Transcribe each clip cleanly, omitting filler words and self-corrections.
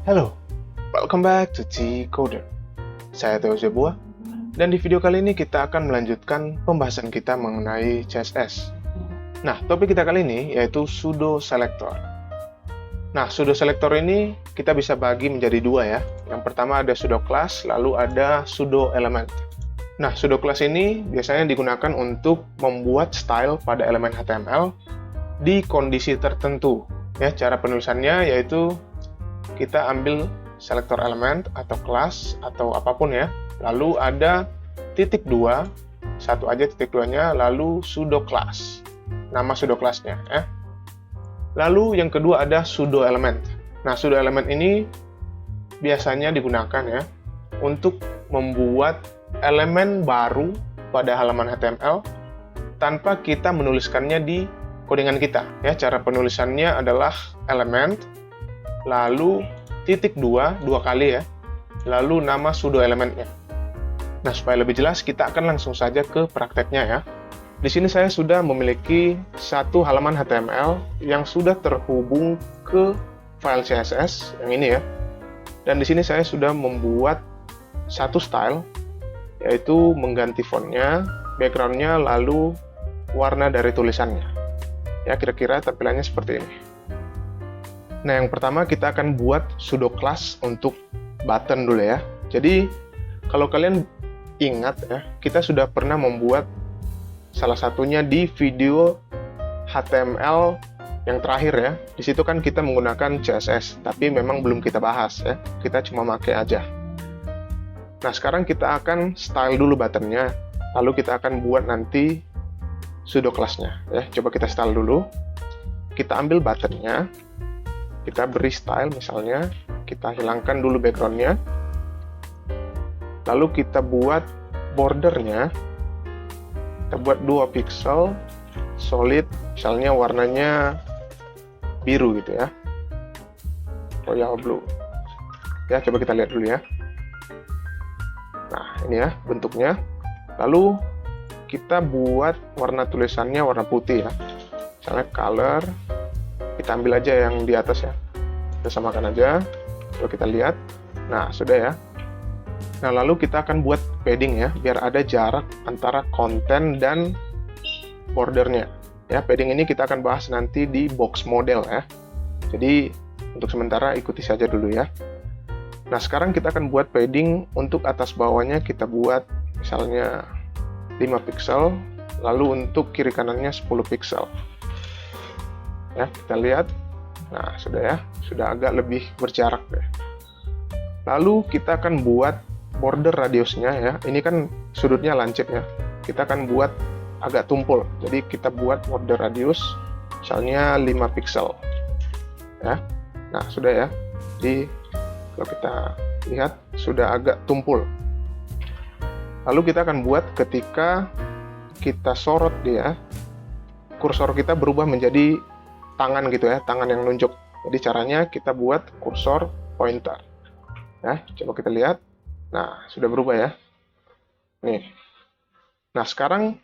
Halo, welcome back to T-Coder. Saya Theo Zebua, dan di video kali ini kita akan melanjutkan pembahasan kita mengenai CSS. Nah, topik kita kali ini yaitu pseudo selector. Nah, pseudo selector ini kita bisa bagi menjadi dua ya. Yang pertama ada pseudo class, lalu ada pseudo element. Nah, pseudo class ini biasanya digunakan untuk membuat style pada elemen HTML di kondisi tertentu. Ya, cara penulisannya yaitu kita ambil selektor element atau kelas atau apapun ya. Lalu ada titik dua, satu aja titik duanya, lalu pseudo class. Nama pseudo classnya ya. Lalu yang kedua ada pseudo element. Nah, pseudo element ini biasanya digunakan ya untuk membuat elemen baru pada halaman HTML tanpa kita menuliskannya di codingan kita ya. Cara penulisannya adalah element lalu titik dua kali ya, lalu nama pseudo elementnya. Nah, supaya lebih jelas kita akan langsung saja ke prakteknya ya. Di sini saya sudah memiliki satu halaman HTML yang sudah terhubung ke file CSS yang ini ya. Dan di sini saya sudah membuat satu style, yaitu mengganti fontnya, backgroundnya, lalu warna dari tulisannya. Ya, kira-kira tampilannya seperti ini. Nah, yang pertama kita akan buat pseudo class untuk button dulu ya. Jadi, kalau kalian ingat ya, kita sudah pernah membuat salah satunya di video HTML yang terakhir ya. Di situ kan kita menggunakan CSS, tapi memang belum kita bahas ya. Kita cuma pakai aja. Nah, sekarang kita akan style dulu buttonnya, lalu kita akan buat nanti pseudo class-nya ya. Coba kita style dulu. Kita ambil buttonnya, kita beri style misalnya, kita hilangkan dulu background-nya, lalu kita buat bordernya, kita buat 2 pixel, solid, misalnya warnanya biru gitu ya, royal blue. Ya, coba kita lihat dulu ya. Nah, ini ya bentuknya. Lalu kita buat warna tulisannya warna putih ya, misalnya color. Kita ambil aja yang di atas ya, kita samakan aja, lalu kita lihat. Nah, sudah ya. Nah, lalu kita akan buat padding ya, biar ada jarak antara konten dan bordernya ya. Padding ini kita akan bahas nanti di box model ya. Jadi untuk sementara ikuti saja dulu ya. Nah, sekarang kita akan buat padding untuk atas bawahnya, kita buat misalnya 5 pixel, lalu untuk kiri kanannya 10 pixel. Ya, kita lihat. Nah, sudah ya, sudah agak lebih berjarak deh. Lalu kita akan buat border radiusnya ya. Ini kan sudutnya lancip ya. Kita akan buat agak tumpul. Jadi kita buat border radius misalnya 5 pixel. Ya. Nah, sudah ya. Jadi kalau kita lihat sudah agak tumpul. Lalu kita akan buat ketika kita sorot dia, kursor kita berubah menjadi tangan gitu ya, tangan yang nunjuk. Jadi caranya kita buat kursor pointer. Ya, coba kita lihat. Nah, sudah berubah ya. Nih. Nah, sekarang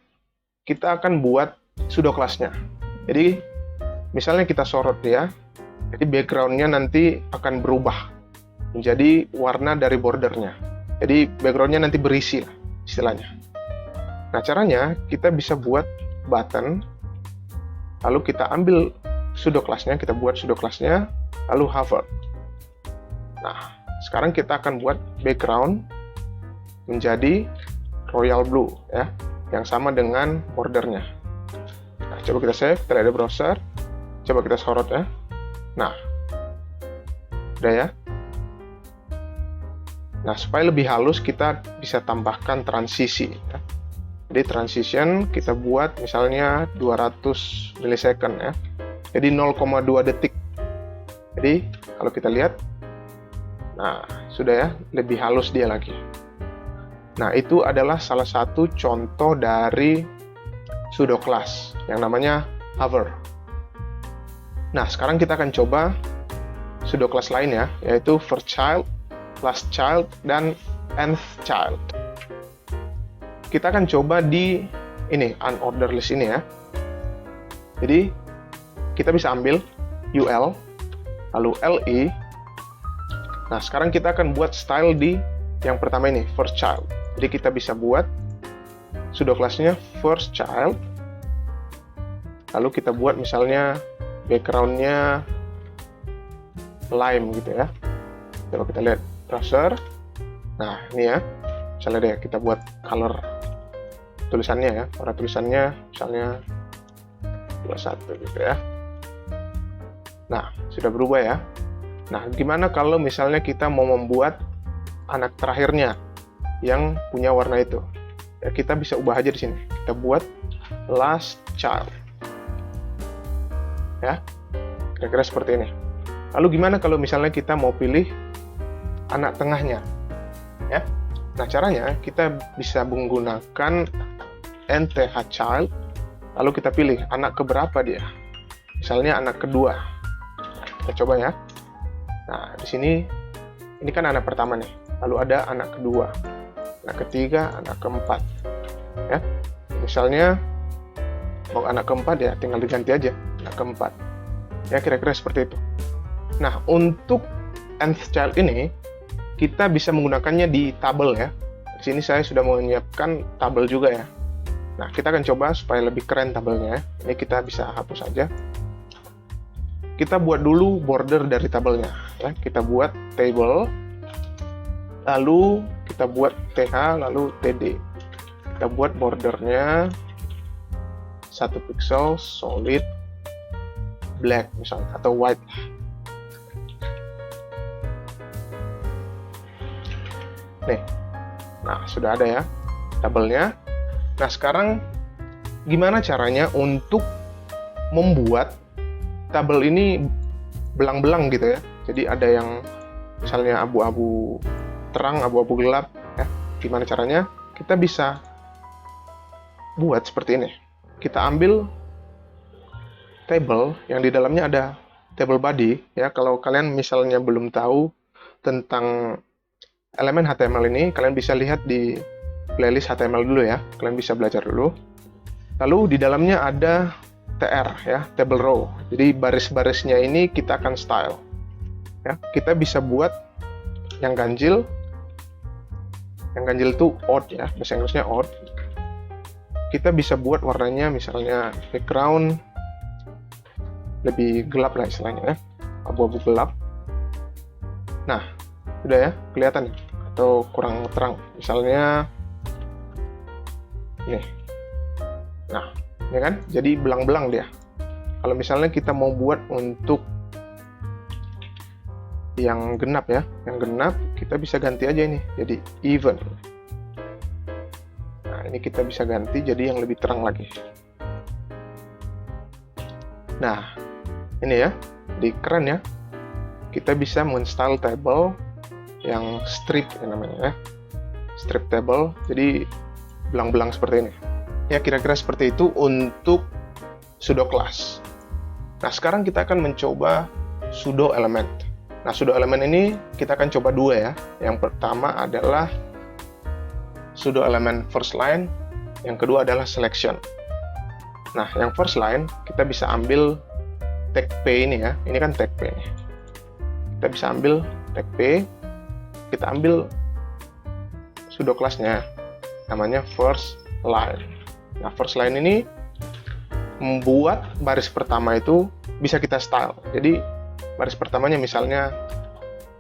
kita akan buat pseudo class-nya. Jadi, misalnya kita sorot dia, jadi background-nya nanti akan berubah menjadi warna dari bordernya. Jadi, background-nya nanti berisi lah, istilahnya. Nah, caranya kita bisa buat button, lalu kita ambil pseudo class-nya, kita buat pseudo class-nya, lalu hover. Nah, sekarang kita akan buat background menjadi royal blue ya, yang sama dengan bordernya. Nah, coba kita save, kita lihat di browser, coba kita sorot ya. Nah, udah ya. Nah, supaya lebih halus kita bisa tambahkan transisi ya. Jadi transition kita buat misalnya 200 milisecond ya. Jadi 0,2 detik. Jadi kalau kita lihat, nah sudah ya, lebih halus dia lagi. Nah, itu adalah salah satu contoh dari pseudo class yang namanya hover. Nah, sekarang kita akan coba pseudo class lain ya, yaitu first child, last child, dan nth child. Kita akan coba di ini unordered list ini ya. Jadi kita bisa ambil UL, lalu LE, Nah, sekarang kita akan buat style di yang pertama ini, first child. Jadi kita bisa buat pseudo kelasnya first child. Lalu kita buat misalnya background-nya lime gitu ya. Coba kita lihat browser. Nah, ini ya. Misalnya deh kita buat color tulisannya ya. Warna tulisannya misalnya 21 gitu ya. Nah, sudah berubah ya. Nah, gimana kalau misalnya kita mau membuat anak terakhirnya yang punya warna itu? Ya, kita bisa ubah aja di sini. Kita buat last child. Ya, kira-kira seperti ini. Lalu gimana kalau misalnya kita mau pilih anak tengahnya? Ya, nah caranya kita bisa menggunakan nth child, lalu kita pilih anak keberapa dia. Misalnya anak kedua. Kita coba ya. Nah, di sini ini kan anak pertama nih. Lalu ada anak kedua, anak ketiga, anak keempat. Ya, misalnya mau anak keempat ya tinggal diganti aja anak keempat. Ya, kira-kira seperti itu. Nah, untuk nth child ini kita bisa menggunakannya di tabel ya. Di sini saya sudah menyiapkan tabel juga ya. Nah, kita akan coba supaya lebih keren tabelnya. Ini kita bisa hapus saja. Kita buat dulu border dari tabelnya ya. Kita buat table, lalu kita buat th, lalu td. Kita buat bordernya 1 pixel solid black misalnya, atau white. Nih, nah sudah ada ya tabelnya. Nah, sekarang gimana caranya untuk membuat tabel ini belang-belang gitu ya. Jadi ada yang misalnya abu-abu terang, abu-abu gelap ya. Gimana caranya? Kita bisa buat seperti ini. Kita ambil table yang di dalamnya ada table body ya. Kalau kalian misalnya belum tahu tentang elemen HTML ini, kalian bisa lihat di playlist HTML dulu ya. Kalian bisa belajar dulu. Lalu di dalamnya ada TR ya, table row. Jadi baris-barisnya ini kita akan style. Ya, kita bisa buat yang ganjil. Yang ganjil itu odd ya, bahasa Inggrisnya odd. Kita bisa buat warnanya misalnya background lebih gelap lah istilahnya ya, abu-abu gelap. Nah, udah ya, kelihatan atau kurang terang. Misalnya nih. Nah, ya kan? Jadi belang-belang dia. Kalau misalnya kita mau buat untuk yang genap ya, yang genap kita bisa ganti aja ini jadi even. Nah, ini kita bisa ganti jadi yang lebih terang lagi. Nah, ini ya, jadi keren ya. Kita bisa men-style table yang strip ya namanya ya, strip table. Jadi belang-belang seperti ini. Ya, kira-kira seperti itu untuk pseudo class. Nah, sekarang kita akan mencoba pseudo element. Nah, pseudo element ini kita akan coba dua ya. Yang pertama adalah pseudo element first line, yang kedua adalah selection. Nah, yang first line kita bisa ambil tag P ini ya. Ini kan tag P nih. Kita bisa ambil tag P, kita ambil pseudo class-nya namanya first line. Nah, first line ini membuat baris pertama itu bisa kita style. Jadi baris pertamanya misalnya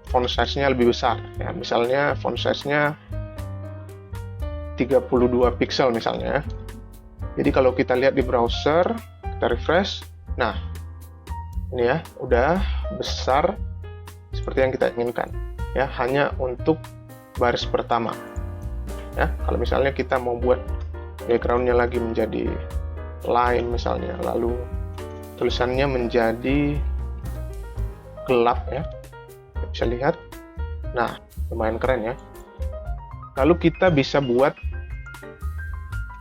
font size-nya lebih besar ya. Misalnya font size-nya 32 pixel misalnya. Jadi kalau kita lihat di browser, kita refresh. Nah, ini ya, udah besar seperti yang kita inginkan. Ya, hanya untuk baris pertama. Ya, kalau misalnya kita mau buat background-nya lagi menjadi line misalnya, lalu tulisannya menjadi gelap ya, bisa lihat. Nah, lumayan keren ya. Lalu kita bisa buat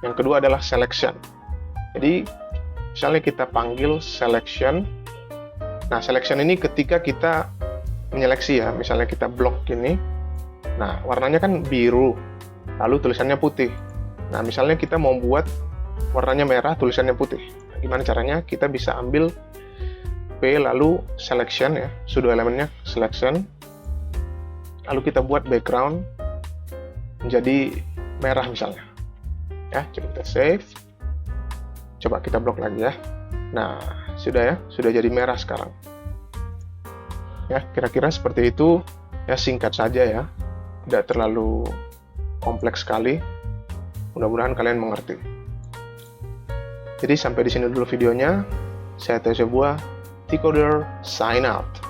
yang kedua adalah selection. Jadi misalnya kita panggil selection. Nah, selection ini ketika kita menyeleksi ya, misalnya kita blok gini. Nah, warnanya kan biru, lalu tulisannya putih. Nah, misalnya kita mau buat warnanya merah, tulisannya putih. Nah, gimana caranya? Kita bisa ambil P lalu selection ya, pseudo elemennya selection. lalu kita buat background menjadi merah misalnya. Ya, coba kita save. Coba kita blok lagi ya. Nah, sudah ya, sudah jadi merah sekarang. Ya, kira-kira seperti itu. Ya, singkat saja ya. Tidak terlalu kompleks sekali. Mudah-mudahan kalian mengerti. Jadi sampai di sini dulu videonya. Saya Teo Sebuah, T-Coder sign out.